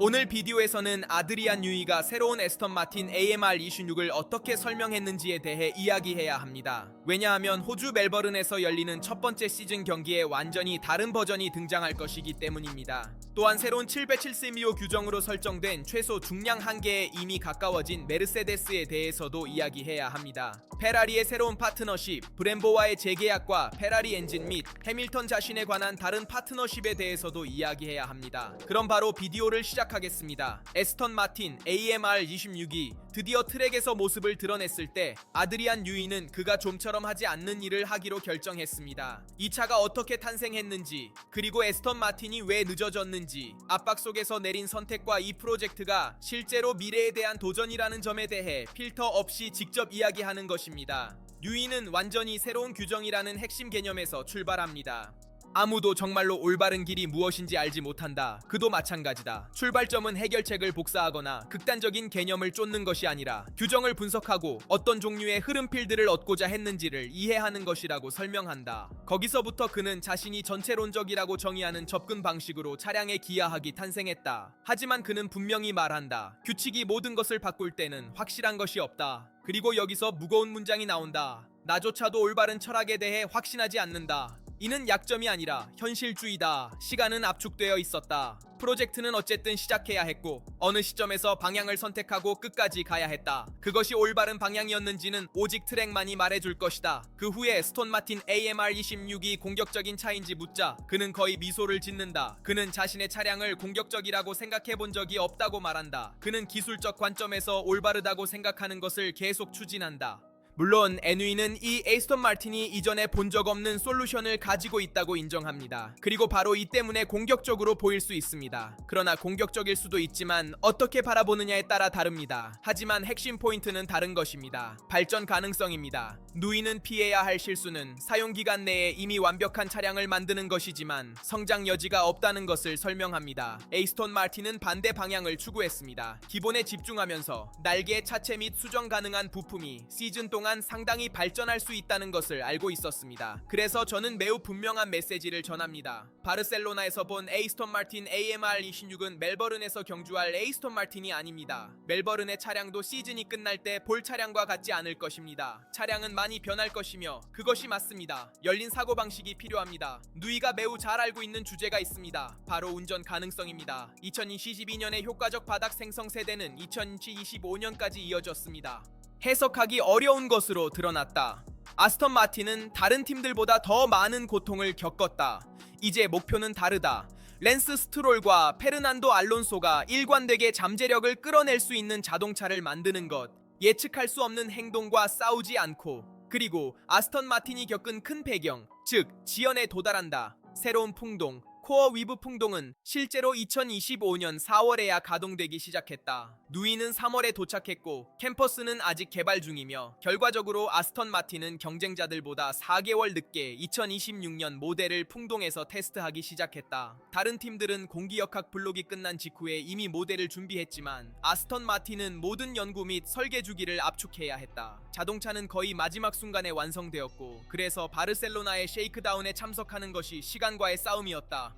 오늘 비디오에서는 아드리안 뉴이가 새로운 에스턴 마틴 AMR26을 어떻게 설명했는지에 대해 이야기해야 합니다. 왜냐하면 호주 멜버른에서 열리는 첫 번째 시즌 경기에 완전히 다른 버전이 등장할 것이기 때문입니다. 또한 새로운 770mio 규정으로 설정된 최소 중량 한계에 이미 가까워진 메르세데스에 대해서도 이야기해야 합니다. 페라리의 새로운 파트너십, 브렘보와의 재계약과 페라리 엔진 및 해밀턴 자신에 관한 다른 파트너십에 대해서도 이야기해야 합니다. 그럼 바로 비디오를 시작하겠습니다. 에스턴 마틴 AMR26이 드디어 트랙에서 모습을 드러냈을 때 아드리안 뉴이는 그가 좀처럼 하지 않는 일을 하기로 결정했습니다. 이 차가 어떻게 탄생했는지, 그리고 에스턴 마틴이 왜 늦어졌는지, 압박 속에서 내린 선택과 이 프로젝트가 실제로 미래에 대한 도전이라는 점에 대해 필터 없이 직접 이야기하는 것입니다. 뉴이는 완전히 새로운 규정이라는 핵심 개념에서 출발합니다. 아무도 정말로 올바른 길이 무엇인지 알지 못한다. 그도 마찬가지다. 출발점은 해결책을 복사하거나 극단적인 개념을 쫓는 것이 아니라 규정을 분석하고 어떤 종류의 흐름 필드를 얻고자 했는지를 이해하는 것이라고 설명한다. 거기서부터 그는 자신이 전체론적이라고 정의하는 접근 방식으로 차량에 기하학이 탄생했다. 하지만 그는 분명히 말한다. 규칙이 모든 것을 바꿀 때는 확실한 것이 없다. 그리고 여기서 무거운 문장이 나온다. 나조차도 올바른 철학에 대해 확신하지 않는다. 이는 약점이 아니라 현실주의다. 시간은 압축되어 있었다. 프로젝트는 어쨌든 시작해야 했고 어느 시점에서 방향을 선택하고 끝까지 가야 했다. 그것이 올바른 방향이었는지는 오직 트랙만이 말해줄 것이다. 그 후에 스톤 마틴 AMR26이 공격적인 차인지 묻자 그는 거의 미소를 짓는다. 그는 자신의 차량을 공격적이라고 생각해 본 적이 없다고 말한다. 그는 기술적 관점에서 올바르다고 생각하는 것을 계속 추진한다. 물론 NW는 이 에스턴 마틴이 이전에 본 적 없는 솔루션을 가지고 있다고 인정합니다. 그리고 바로 이 때문에 공격적으로 보일 수 있습니다. 그러나 공격적일 수도 있지만 어떻게 바라보느냐에 따라 다릅니다. 하지만 핵심 포인트는 다른 것입니다. 발전 가능성입니다. 누이는 피해야 할 실수는 사용기간 내에 이미 완벽한 차량을 만드는 것이지만 성장 여지가 없다는 것을 설명합니다. 에스턴 마틴은 반대 방향을 추구했습니다. 기본에 집중하면서 날개, 차체 및 수정 가능한 부품이 시즌 동안 상당히 발전할 수 있다는 것을 알고 있었습니다. 그래서 저는 매우 분명한 메시지를 전합니다. 바르셀로나에서 본 에스턴 마틴 AMR26은 멜버른에서 경주할 에스턴 마틴이 아닙니다. 멜버른의 차량도 시즌이 끝날 때 볼 차량과 같지 않을 것입니다. 차량은 많이 변할 것이며 그것이 맞습니다. 열린 사고방식이 필요합니다. 누이가 매우 잘 알고 있는 주제가 있습니다. 바로 운전 가능성입니다. 2022년의 효과적 바닥 생성 세대는 2025년까지 이어졌습니다. 해석하기 어려운 것으로 드러났다. 아스턴 마틴은 다른 팀들보다 더 많은 고통을 겪었다. 이제 목표는 다르다. 랜스 스트롤과 페르난도 알론소가 일관되게 잠재력을 끌어낼 수 있는 자동차를 만드는 것. 예측할 수 없는 행동과 싸우지 않고. 그리고 아스턴 마틴이 겪은 큰 배경, 즉 지연에 도달한다. 새로운 풍동, 코어 위브 풍동은 실제로 2025년 4월에야 가동되기 시작했다. 누이는 3월에 도착했고 캠퍼스는 아직 개발 중이며 결과적으로 아스턴 마틴은 경쟁자들보다 4개월 늦게 2026년 모델을 풍동에서 테스트하기 시작했다. 다른 팀들은 공기역학 블록이 끝난 직후에 이미 모델을 준비했지만 아스턴 마틴은 모든 연구 및 설계 주기를 압축해야 했다. 자동차는 거의 마지막 순간에 완성되었고 그래서 바르셀로나의 쉐이크다운에 참석하는 것이 시간과의 싸움이었다.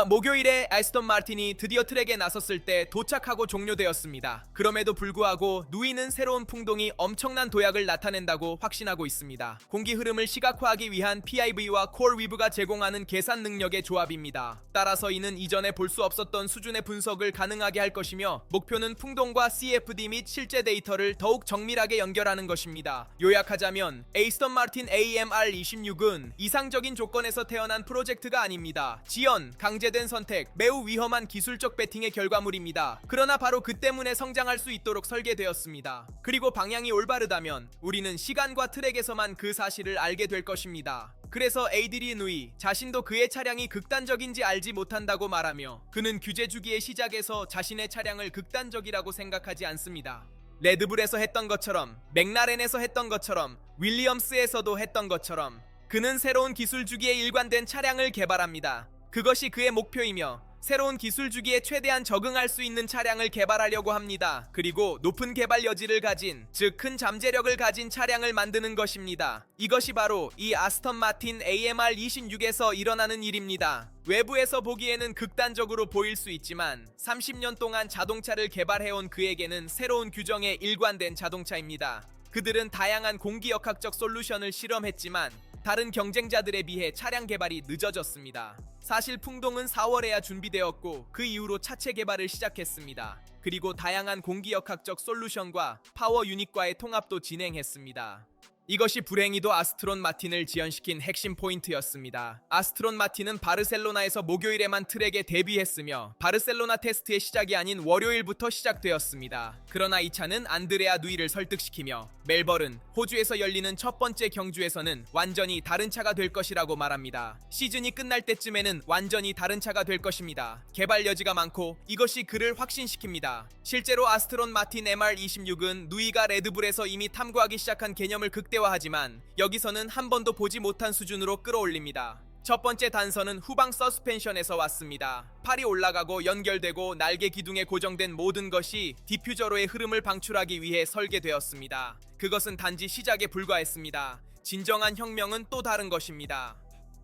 목요일에 에스턴 마틴이 드디어 트랙에 나섰을 때 도착하고 종료되었습니다. 그럼에도 불구하고 누이는 새로운 풍동이 엄청난 도약을 나타낸다고 확신하고 있습니다. 공기 흐름을 시각화하기 위한 PIV와 콜 위브가 제공하는 계산 능력의 조합입니다. 따라서 이는 이전에 볼 수 없었던 수준의 분석을 가능하게 할 것이며 목표는 풍동과 CFD 및 실제 데이터를 더욱 정밀하게 연결하는 것입니다. 요약하자면 에스턴 마틴 AMR26은 이상적인 조건에서 태어난 프로젝트가 아닙니다. 지연, 강제된 선택, 매우 위험한 기술적 배팅의 결과물입니다. 그러나 바로 그 때문에 성장할 수 있도록 설계되었습니다. 그리고 방향이 올바르다면 우리는 시간과 트랙에서만 그 사실을 알게 될 것입니다. 그래서 에이드리안 누이 자신도 그의 차량이 극단적인지 알지 못한다고 말하며 그는 규제 주기의 시작에서 자신의 차량을 극단적이라고 생각하지 않습니다. 레드불에서 했던 것처럼, 맥라렌에서 했던 것처럼, 윌리엄스에서도 했던 것처럼 그는 새로운 기술 주기에 일관된 차량을 개발합니다. 그것이 그의 목표이며 새로운 기술 주기에 최대한 적응할 수 있는 차량을 개발하려고 합니다. 그리고 높은 개발 여지를 가진, 즉 큰 잠재력을 가진 차량을 만드는 것입니다. 이것이 바로 이 아스턴 마틴 AMR26에서 일어나는 일입니다. 외부에서 보기에는 극단적으로 보일 수 있지만 30년 동안 자동차를 개발해온 그에게는 새로운 규정에 일관된 자동차입니다. 그들은 다양한 공기역학적 솔루션을 실험했지만 다른 경쟁자들에 비해 차량 개발이 늦어졌습니다. 사실 풍동은 4월에야 준비되었고 그 이후로 차체 개발을 시작했습니다. 그리고 다양한 공기역학적 솔루션과 파워 유닛과의 통합도 진행했습니다. 이것이 불행히도 아스트론 마틴을 지연시킨 핵심 포인트였습니다. 아스트론 마틴은 바르셀로나에서 목요일에만 트랙에 데뷔했으며 바르셀로나 테스트의 시작이 아닌 월요일부터 시작되었습니다. 그러나 이 차는 안드레아 누이를 설득시키며 멜버른, 호주에서 열리는 첫 번째 경주에서는 완전히 다른 차가 될 것이라고 말합니다. 시즌이 끝날 때쯤에는 완전히 다른 차가 될 것입니다. 개발 여지가 많고 이것이 그를 확신시킵니다. 실제로 아스트론 마틴 MR26은 누이가 레드불에서 이미 탐구하기 시작한 개념을 극대화하지만 여기서는 한 번도 보지 못한 수준으로 끌어올립니다. 첫 번째 단서는 후방 서스펜션에서 왔습니다. 팔이 올라가고 연결되고 날개 기둥에 고정된 모든 것이 디퓨저로의 흐름을 방출하기 위해 설계되었습니다. 그것은 단지 시작에 불과했습니다. 진정한 혁명은 또 다른 것입니다.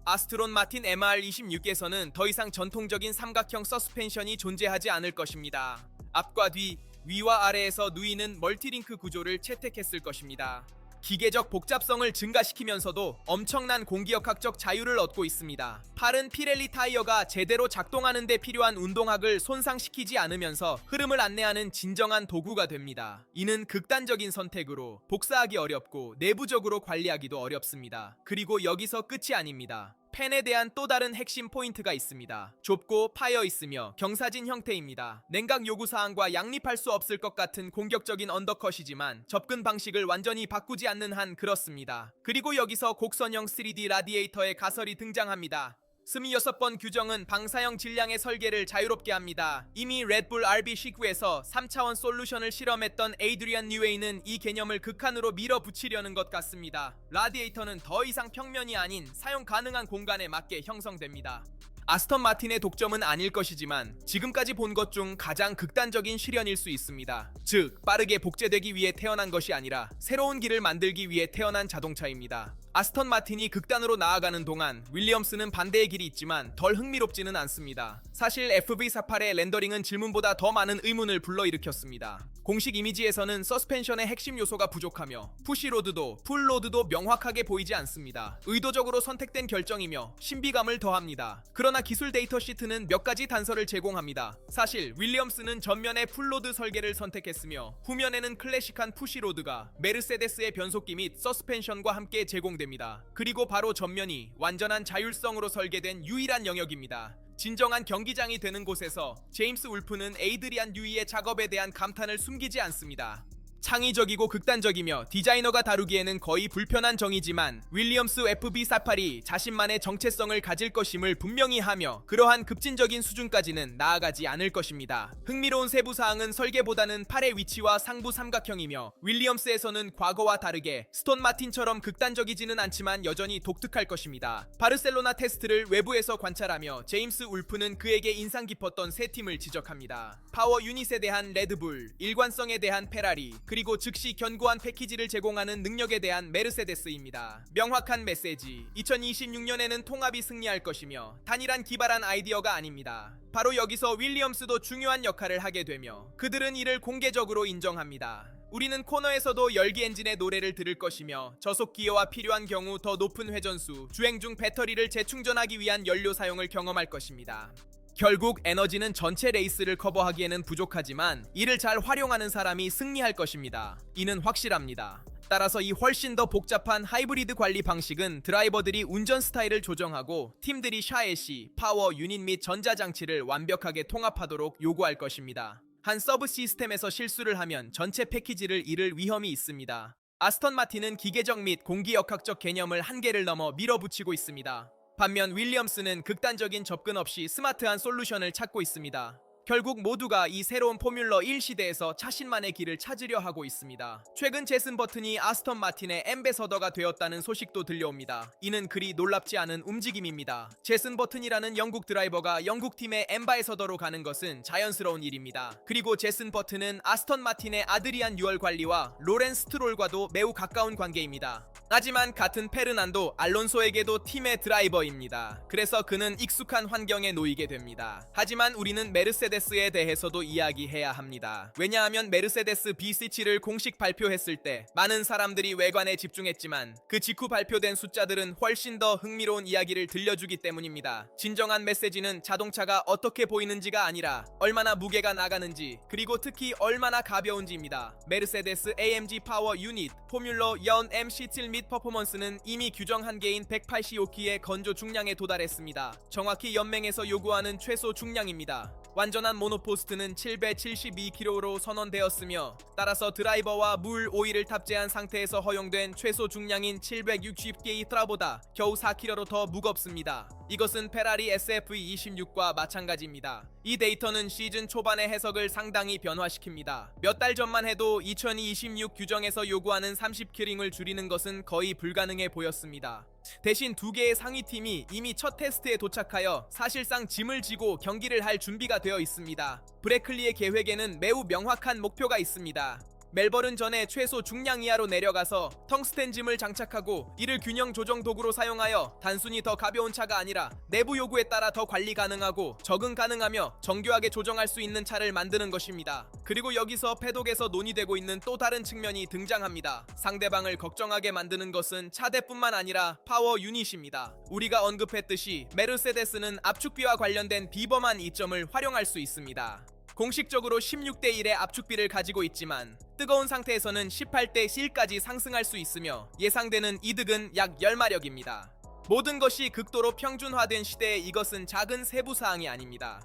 아스트론 마틴 MR26에서는 더 이상 전통적인 삼각형 서스펜션이 존재하지 않을 것입니다. 앞과 뒤, 위와 아래에서 누이는 멀티링크 구조를 채택했을 것입니다. 기계적 복잡성을 증가시키면서도 엄청난 공기역학적 자유를 얻고 있습니다. 팔은 피렐리 타이어가 제대로 작동하는 데 필요한 운동학을 손상시키지 않으면서 흐름을 안내하는 진정한 도구가 됩니다. 이는 극단적인 선택으로 복사하기 어렵고 내부적으로 관리하기도 어렵습니다. 그리고 여기서 끝이 아닙니다. 펜에 대한 또 다른 핵심 포인트가 있습니다. 좁고 파여 있으며 경사진 형태입니다. 냉각 요구사항과 양립할 수 없을 것 같은 공격적인 언더컷이지만 접근 방식을 완전히 바꾸지 않는 한 그렇습니다. 그리고 여기서 곡선형 3D 라디에이터의 가설이 등장합니다. 스미 6번 규정은 방사형 질량의 설계를 자유롭게 합니다. 이미 레드불 RB19에서 3차원 솔루션을 실험했던 에이드리안 뉴웨이는 이 개념을 극한으로 밀어붙이려는 것 같습니다. 라디에이터는 더 이상 평면이 아닌 사용 가능한 공간에 맞게 형성됩니다. 아스턴 마틴의 독점은 아닐 것이지만 지금까지 본 것 중 가장 극단적인 실현일 수 있습니다. 즉, 빠르게 복제되기 위해 태어난 것이 아니라 새로운 길을 만들기 위해 태어난 자동차입니다. 아스턴 마틴이 극단으로 나아가는 동안 윌리엄스는 반대의 길이 있지만 덜 흥미롭지는 않습니다. 사실 FV48의 렌더링은 질문보다 더 많은 의문을 불러일으켰습니다. 공식 이미지에서는 서스펜션의 핵심 요소가 부족하며 푸시로드도 풀로드도 명확하게 보이지 않습니다. 의도적으로 선택된 결정이며 신비감을 더합니다. 그러나 기술 데이터 시트는 몇 가지 단서를 제공합니다. 사실 윌리엄스는 전면에 풀로드 설계를 선택했으며 후면에는 클래식한 푸시로드가 메르세데스의 변속기 및 서스펜션과 함께 제공됩니다. 그리고 바로 전면이 완전한 자율성으로 설계된 유일한 영역입니다. 진정한 경기장이 되는 곳에서 제임스 울프는 에이드리안 뉴이의 작업에 대한 감탄을 숨기지 않습니다. 창의적이고 극단적이며 디자이너가 다루기에는 거의 불편한 정의지만 윌리엄스 FB48이 자신만의 정체성을 가질 것임을 분명히 하며 그러한 급진적인 수준까지는 나아가지 않을 것입니다. 흥미로운 세부사항은 설계보다는 팔의 위치와 상부 삼각형이며 윌리엄스에서는 과거와 다르게 스톤 마틴처럼 극단적이지는 않지만 여전히 독특할 것입니다. 바르셀로나 테스트를 외부에서 관찰하며 제임스 울프는 그에게 인상 깊었던 세 팀을 지적합니다. 파워 유닛에 대한 레드불, 일관성에 대한 페라리, 그리고 즉시 견고한 패키지를 제공하는 능력에 대한 메르세데스입니다. 명확한 메시지, 2026년에는 통합이 승리할 것이며 단일한 기발한 아이디어가 아닙니다. 바로 여기서 윌리엄스도 중요한 역할을 하게 되며 그들은 이를 공개적으로 인정합니다. 우리는 코너에서도 열기 엔진의 노래를 들을 것이며 저속 기어와 필요한 경우 더 높은 회전수, 주행 중 배터리를 재충전하기 위한 연료 사용을 경험할 것입니다. 결국 에너지는 전체 레이스를 커버하기에는 부족하지만 이를 잘 활용하는 사람이 승리할 것입니다. 이는 확실합니다. 따라서 이 훨씬 더 복잡한 하이브리드 관리 방식은 드라이버들이 운전 스타일을 조정하고 팀들이 샤에시, 파워 유닛 및 전자장치를 완벽하게 통합하도록 요구할 것입니다. 한 서브 시스템에서 실수를 하면 전체 패키지를 잃을 위험이 있습니다. 아스턴 마틴은 기계적 및 공기역학적 개념을 한계를 넘어 밀어붙이고 있습니다. 반면 윌리엄스는 극단적인 접근 없이 스마트한 솔루션을 찾고 있습니다. 결국 모두가 이 새로운 포뮬러 1 시대에서 자신만의 길을 찾으려 하고 있습니다. 최근 제슨 버튼이 아스턴 마틴의 앰베서더가 되었다는 소식도 들려옵니다. 이는 그리 놀랍지 않은 움직임입니다. 제슨 버튼이라는 영국 드라이버가 영국 팀의 앰바서더로 가는 것은 자연스러운 일입니다. 그리고 제슨 버튼은 아스턴 마틴의 아드리안 유얼 관리와 로렌스 스트롤과도 매우 가까운 관계입니다. 하지만 같은 페르난도 알론소에게도 팀의 드라이버입니다. 그래서 그는 익숙한 환경에 놓이게 됩니다. 하지만 우리는 메르세데스에 대해서도 이야기해야 합니다. 왜냐하면 메르세데스 B7를 공식 발표했을 때 많은 사람들이 외관에 집중했지만 그 직후 발표된 숫자들은 훨씬 더 흥미로운 이야기를 들려주기 때문입니다. 진정한 메시지는 자동차가 어떻게 보이는지가 아니라 얼마나 무게가 나가는지, 그리고 특히 얼마나 가벼운지입니다. 메르세데스 AMG 파워 유닛 포뮬러 연 MC7 및 퍼포먼스는 이미 규정 한계인 185kg의 건조 중량에 도달했습니다. 정확히 연맹에서 요구하는 최소 중량입니다. 완전한 모노포스트는 772kg로 선언되었으며, 따라서 드라이버와 물, 오일을 탑재한 상태에서 허용된 최소 중량인 760kg 트라보다 겨우 4kg로 더 무겁습니다. 이것은 페라리 SF26과 마찬가지입니다. 이 데이터는 시즌 초반의 해석을 상당히 변화시킵니다. 몇 달 전만 해도 2026 규정에서 요구하는 30kg을 줄이는 것은 거의 불가능해 보였습니다. 대신 두 개의 상위팀이 이미 첫 테스트에 도착하여 사실상 짐을 지고 경기를 할 준비가 되어 있습니다. 브래클리의 계획에는 매우 명확한 목표가 있습니다. 멜버른 전에 최소 중량 이하로 내려가서 텅스텐 짐을 장착하고 이를 균형 조정 도구로 사용하여 단순히 더 가벼운 차가 아니라 내부 요구에 따라 더 관리 가능하고 적응 가능하며 정교하게 조정할 수 있는 차를 만드는 것입니다. 그리고 여기서 패독에서 논의되고 있는 또 다른 측면이 등장합니다. 상대방을 걱정하게 만드는 것은 차대뿐만 아니라 파워 유닛입니다. 우리가 언급했듯이 메르세데스는 압축비와 관련된 비범한 이점을 활용할 수 있습니다. 공식적으로 16대 1의 압축비를 가지고 있지만 뜨거운 상태에서는 18대 1까지 상승할 수 있으며 예상되는 이득은 약 10마력입니다. 모든 것이 극도로 평준화된 시대에 이것은 작은 세부사항이 아닙니다.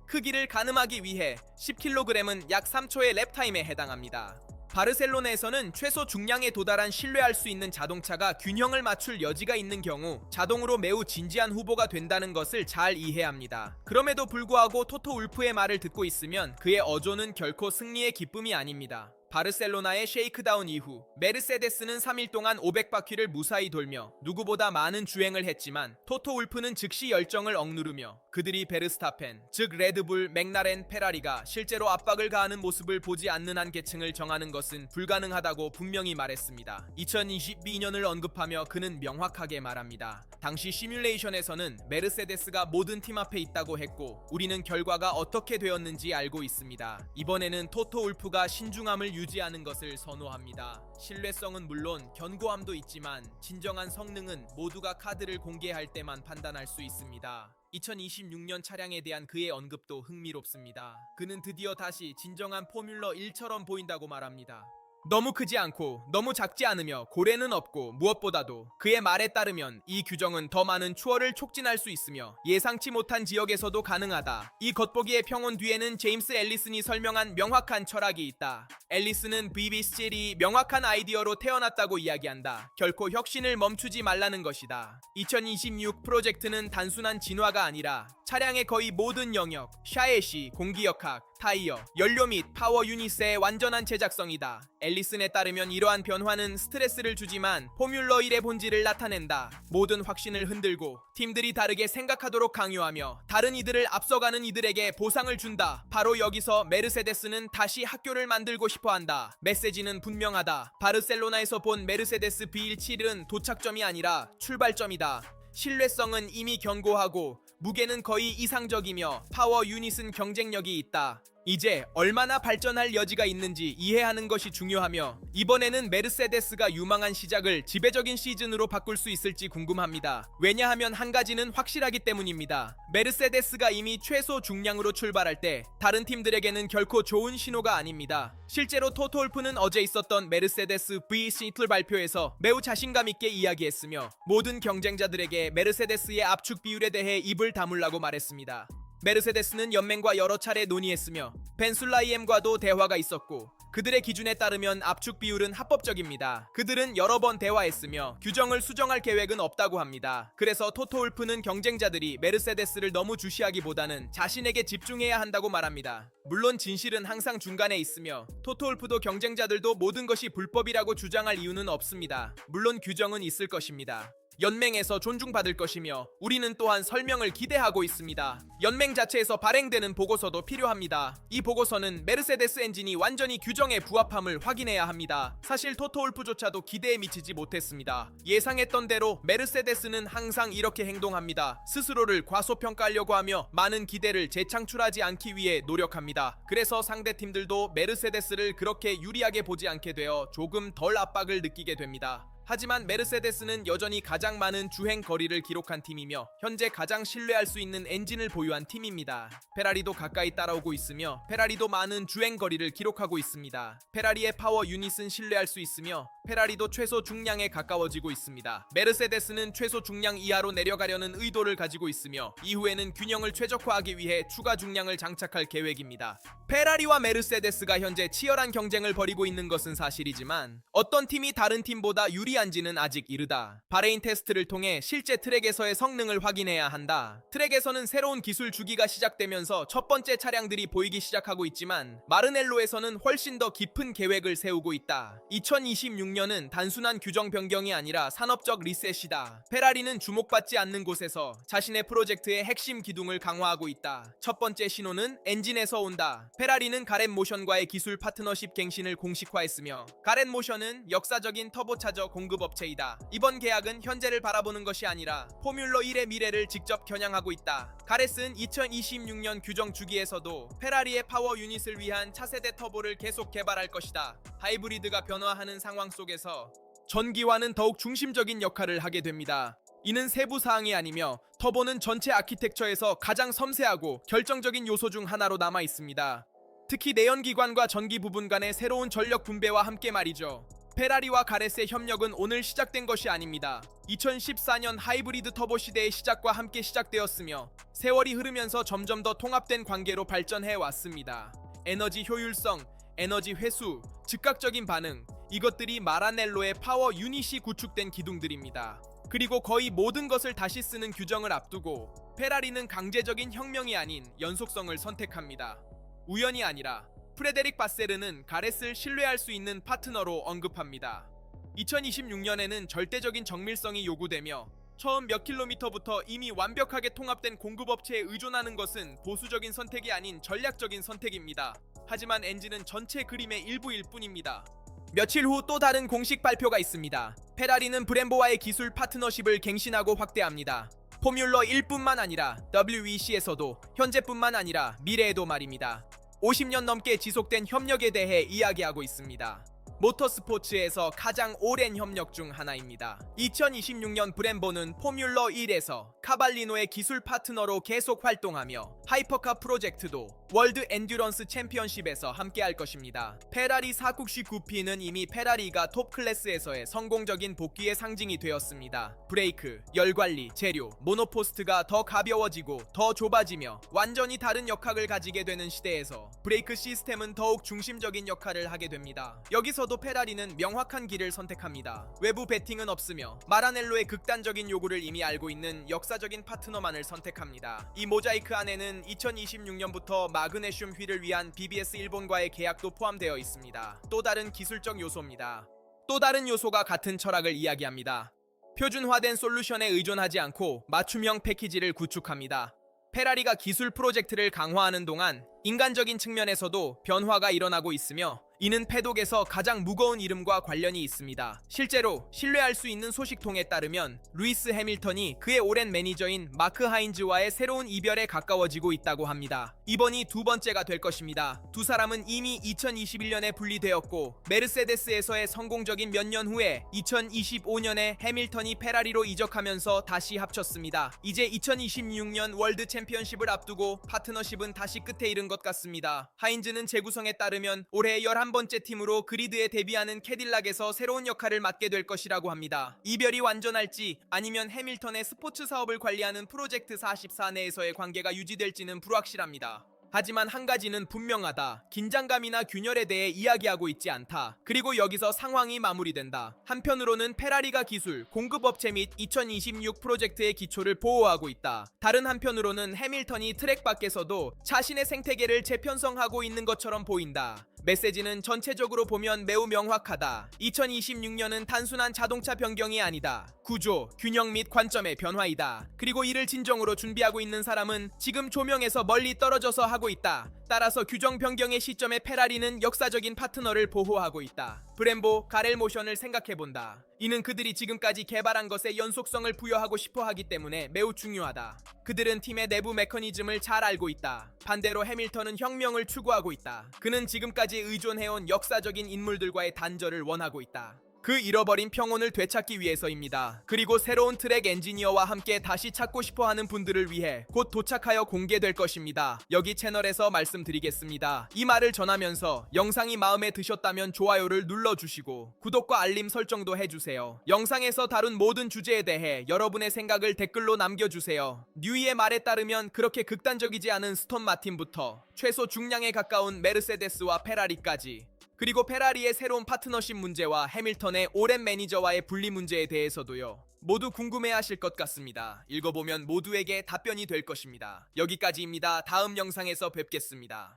크기를 가늠하기 위해 10kg은 약 3초의 랩타임에 해당합니다. 바르셀로나에서는 최소 중량에 도달한 신뢰할 수 있는 자동차가 균형을 맞출 여지가 있는 경우 자동으로 매우 진지한 후보가 된다는 것을 잘 이해해야 합니다. 그럼에도 불구하고 토토 울프의 말을 듣고 있으면 그의 어조는 결코 승리의 기쁨이 아닙니다. 바르셀로나의 쉐이크다운 이후 메르세데스는 3일 동안 500바퀴를 무사히 돌며 누구보다 많은 주행을 했지만 토토 울프는 즉시 열정을 억누르며 그들이 베르스타펜, 즉 레드불, 맥라렌, 페라리가 실제로 압박을 가하는 모습을 보지 않는 한 계층을 정하는 것은 불가능하다고 분명히 말했습니다. 2022년을 언급하며 그는 명확하게 말합니다. 당시 시뮬레이션에서는 메르세데스가 모든 팀 앞에 있다고 했고 우리는 결과가 어떻게 되었는지 알고 있습니다. 이번에는 토토 울프가 신중함을 유지하는 것을 선호합니다. 신뢰성은 물론 견고함도 있지만 진정한 성능은 모두가 카드를 공개할 때만 판단할 수 있습니다. 2026년 차량에 대한 그의 언급도 흥미롭습니다. 그는 드디어 다시 진정한 포뮬러 1처럼 보인다고 말합니다. 너무 크지 않고 너무 작지 않으며 고래는 없고 무엇보다도 그의 말에 따르면 이 규정은 더 많은 추월을 촉진할 수 있으며 예상치 못한 지역에서도 가능하다. 이 겉보기의 평온 뒤에는 제임스 앨리슨이 설명한 명확한 철학이 있다. 앨리슨은 BBC7이 명확한 아이디어로 태어났다고 이야기한다. 결코 혁신을 멈추지 말라는 것이다. 2026 프로젝트는 단순한 진화가 아니라 차량의 거의 모든 영역, 샤에시, 공기역학, 타이어, 연료 및 파워 유닛의 완전한 제작성이다. 앨리슨에 따르면 이러한 변화는 스트레스를 주지만 포뮬러 1의 본질을 나타낸다. 모든 확신을 흔들고 팀들이 다르게 생각하도록 강요하며 다른 이들을 앞서가는 이들에게 보상을 준다. 바로 여기서 메르세데스는 다시 학교를 만들고 싶어한다. 메시지는 분명하다. 바르셀로나에서 본 메르세데스 B17은 도착점이 아니라 출발점이다. 신뢰성은 이미 견고하고 무게는 거의 이상적이며 파워 유닛은 경쟁력이 있다. 이제 얼마나 발전할 여지가 있는지 이해하는 것이 중요하며 이번에는 메르세데스가 유망한 시작을 지배적인 시즌으로 바꿀 수 있을지 궁금합니다. 왜냐하면 한 가지는 확실하기 때문입니다. 메르세데스가 이미 최소 중량으로 출발할 때 다른 팀들에게는 결코 좋은 신호가 아닙니다. 실제로 토토 울프는 어제 있었던 메르세데스 V6 발표에서 매우 자신감 있게 이야기했으며 모든 경쟁자들에게 메르세데스의 압축 비율에 대해 입을 다물라고 말했습니다. 메르세데스는 연맹과 여러 차례 논의했으며 벤술라이엠과도 대화가 있었고 그들의 기준에 따르면 압축 비율은 합법적입니다. 그들은 여러 번 대화했으며 규정을 수정할 계획은 없다고 합니다. 그래서 토토울프는 경쟁자들이 메르세데스를 너무 주시하기보다는 자신에게 집중해야 한다고 말합니다. 물론 진실은 항상 중간에 있으며 토토울프도 경쟁자들도 모든 것이 불법이라고 주장할 이유는 없습니다. 물론 규정은 있을 것입니다. 연맹에서 존중받을 것이며 우리는 또한 설명을 기대하고 있습니다. 연맹 자체에서 발행되는 보고서도 필요합니다. 이 보고서는 메르세데스 엔진이 완전히 규정에 부합함을 확인해야 합니다. 사실 토토울프조차도 기대에 미치지 못했습니다. 예상했던 대로 메르세데스는 항상 이렇게 행동합니다. 스스로를 과소평가하려고 하며 많은 기대를 재창출하지 않기 위해 노력합니다. 그래서 상대팀들도 메르세데스를 그렇게 유리하게 보지 않게 되어 조금 덜 압박을 느끼게 됩니다. 하지만 메르세데스는 여전히 가장 많은 주행 거리를 기록한 팀이며 현재 가장 신뢰할 수 있는 엔진을 보유한 팀입니다. 페라리도 가까이 따라오고 있으며 페라리도 많은 주행 거리를 기록하고 있습니다. 페라리의 파워 유닛은 신뢰할 수 있으며 페라리도 최소 중량에 가까워지고 있습니다. 메르세데스는 최소 중량 이하로 내려가려는 의도를 가지고 있으며 이후에는 균형을 최적화하기 위해 추가 중량을 장착할 계획입니다. 페라리와 메르세데스가 현재 치열한 경쟁을 벌이고 있는 것은 사실이지만 어떤 팀이 다른 팀보다 유리한지는 아직 이르다. 바레인 테스트를 통해 실제 트랙에서의 성능을 확인해야 한다. 트랙에서는 새로운 기술 주기가 시작되면서 첫 번째 차량들이 보이기 시작하고 있지만 마르넬로에서는 훨씬 더 깊은 계획을 세우고 있다. 2026년은 단순한 규정 변경이 아니라 산업적 리셋이다. 페라리는 주목받지 않는 곳에서 자신의 프로젝트의 핵심 기둥을 강화하고 있다. 첫 번째 신호는 엔진에서 온다. 페라리는 가렛 모션과의 기술 파트너십 갱신을 공식화했으며 가렛 모션은 역사적인 터보차저 공급업체이다. 이번 계약은 현재를 바라보는 것이 아니라 포뮬러 1의 미래를 직접 겨냥하고 있다. 가렛은 2026년 규정 주기에서도 페라리의 파워 유닛을 위한 차세대 터보를 계속 개발할 것이다. 하이브리드가 변화하는 상황 속에서 전기화는 더욱 중심적인 역할을 하게 됩니다. 이는 세부 사항이 아니며 터보는 전체 아키텍처에서 가장 섬세하고 결정적인 요소 중 하나로 남아 있습니다. 특히 내연기관과 전기 부분 간의 새로운 전력 분배와 함께 말이죠. 페라리와 가렛의 협력은 오늘 시작된 것이 아닙니다. 2014년 하이브리드 터보 시대의 시작과 함께 시작되었으며 세월이 흐르면서 점점 더 통합된 관계로 발전해 왔습니다. 에너지 효율성, 에너지 회수, 즉각적인 반응, 이것들이 마라넬로의 파워 유닛이 구축된 기둥들입니다. 그리고 거의 모든 것을 다시 쓰는 규정을 앞두고 페라리는 강제적인 혁명이 아닌 연속성을 선택합니다. 우연이 아니라 프레데릭 바세르는 가렛을 신뢰할 수 있는 파트너로 언급합니다. 2026년에는 절대적인 정밀성이 요구되며 처음 몇 킬로미터부터 이미 완벽하게 통합된 공급업체에 의존하는 것은 보수적인 선택이 아닌 전략적인 선택입니다. 하지만 엔진은 전체 그림의 일부일 뿐입니다. 며칠 후 또 다른 공식 발표가 있습니다. 페라리는 브렘보와의 기술 파트너십을 갱신하고 확대합니다. 포뮬러 1뿐만 아니라 WEC에서도 현재뿐만 아니라 미래에도 말입니다. 50년 넘게 지속된 협력에 대해 이야기하고 있습니다. 모터스포츠에서 가장 오랜 협력 중 하나입니다. 2026년 브렘보는 포뮬러 1에서 카발리노의 기술 파트너로 계속 활동하며 하이퍼카 프로젝트도 월드 엔듀런스 챔피언십에서 함께할 것입니다. 페라리 499P는 이미 페라리가 톱 클래스에서의 성공적인 복귀의 상징이 되었습니다. 브레이크, 열관리, 재료, 모노포스트가 더 가벼워지고 더 좁아지며 완전히 다른 역학을 가지게 되는 시대에서 브레이크 시스템은 더욱 중심적인 역할을 하게 됩니다. 여기서도 페라리는 명확한 길을 선택합니다. 외부 베팅은 없으며 마라넬로의 극단적인 요구를 이미 알고 있는 역사적인 파트너만을 선택합니다. 이 모자이크 안에는 2026년부터 마그네슘 휠을 위한 BBS 일본과의 계약도 포함되어 있습니다. 또 다른 기술적 요소입니다. 또 다른 요소가 같은 철학을 이야기합니다. 표준화된 솔루션에 의존하지 않고 맞춤형 패키지를 구축합니다. 페라리가 기술 프로젝트를 강화하는 동안 인간적인 측면에서도 변화가 일어나고 있으며 이는 패독에서 가장 무거운 이름과 관련이 있습니다. 실제로 신뢰할 수 있는 소식통에 따르면 루이스 해밀턴이 그의 오랜 매니저인 마크 하인즈와의 새로운 이별에 가까워지고 있다고 합니다. 이번이 두 번째가 될 것입니다. 두 사람은 이미 2021년에 분리되었고 메르세데스에서의 성공적인 몇 년 후에 2025년에 해밀턴이 페라리로 이적하면서 다시 합쳤습니다. 이제 2026년 월드 챔피언십을 앞두고 파트너십은 다시 끝에 이른 것 같습니다. 하인즈는 재구성에 따르면 올해 한 번째 팀으로 그리드에 데뷔하는 캐딜락에서 새로운 역할을 맡게 될 것이라고 합니다. 이별이 완전할지 아니면 해밀턴의 스포츠 사업을 관리하는 프로젝트 44 내에서의 관계가 유지될지는 불확실합니다. 하지만 한 가지는 분명하다. 긴장감이나 균열에 대해 이야기하고 있지 않다. 그리고 여기서 상황이 마무리된다. 한편으로는 페라리가 기술, 공급업체 및 2026 프로젝트의 기초를 보호하고 있다. 다른 한편으로는 해밀턴이 트랙 밖에서도 자신의 생태계를 재편성하고 있는 것처럼 보인다. 메시지는 전체적으로 보면 매우 명확하다. 2026년은 단순한 자동차 변경이 아니다. 구조, 균형 및 관점의 변화이다. 그리고 이를 진정으로 준비하고 있는 사람은 지금 조명에서 멀리 떨어져서 하고 있다. 따라서 규정 변경의 시점에 페라리는 역사적인 파트너를 보호하고 있다. 브렘보, 가렐모션을 생각해본다. 이는 그들이 지금까지 개발한 것에 연속성을 부여하고 싶어 하기 때문에 매우 중요하다. 그들은 팀의 내부 메커니즘을 잘 알고 있다. 반대로 해밀턴은 혁명을 추구하고 있다. 그는 지금까지 의존해온 역사적인 인물들과의 단절을 원하고 있다. 그 잃어버린 평온을 되찾기 위해서입니다. 그리고 새로운 트랙 엔지니어와 함께 다시 찾고 싶어하는 분들을 위해 곧 도착하여 공개될 것입니다. 여기 채널에서 말씀드리겠습니다. 이 말을 전하면서 영상이 마음에 드셨다면 좋아요를 눌러주시고 구독과 알림 설정도 해주세요. 영상에서 다룬 모든 주제에 대해 여러분의 생각을 댓글로 남겨주세요. 뉴이의 말에 따르면 그렇게 극단적이지 않은 스톤 마틴부터 최소 중량에 가까운 메르세데스와 페라리까지, 그리고 페라리의 새로운 파트너십 문제와 해밀턴의 오랜 매니저와의 분리 문제에 대해서도요. 모두 궁금해하실 것 같습니다. 읽어보면 모두에게 답변이 될 것입니다. 여기까지입니다. 다음 영상에서 뵙겠습니다.